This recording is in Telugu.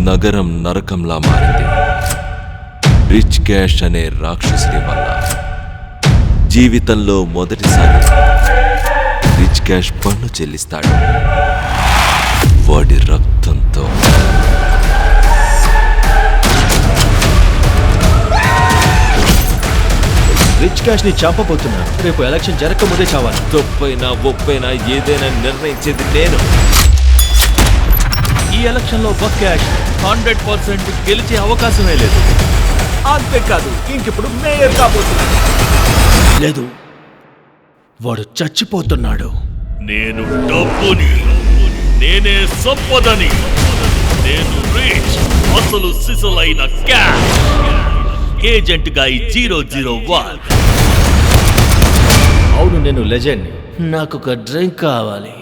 నగరం నరకంలా మారింది. రిచ్ క్యాష్ అనే రాక్షసుడి వల్ల. జీవితంలో మొదటిసారి రిచ్ క్యాష్ పన్ను చెల్లిస్తాడు వాడి రక్తంతో. రిచ్ క్యాష్ ని చంపబోతున్నాను. రేపు ఎలక్షన్ జరగకముందే చావాలి. తప్పైనా ఒప్పైనా ఏదైనా నిర్ణయించేది నేను. ఈ ఎలక్షన్ లో బక్ క్యాష్ 100% గెలిచే అవకాశమే లేదు. అంతేకాదు, ఇంకిప్పుడు మేయర్ కాబోతున్నాడు. లేదు, వాడు చచ్చిపోతున్నాడు. నేను డబ్బుని, నేనే సంపదని, నేను రిచ్, అసలు సిసలైన క్యాష్ ఏజెంట్ గా 001. అవును, నేను లెజెండ్. నాకు ఒక డ్రింక్ కావాలి.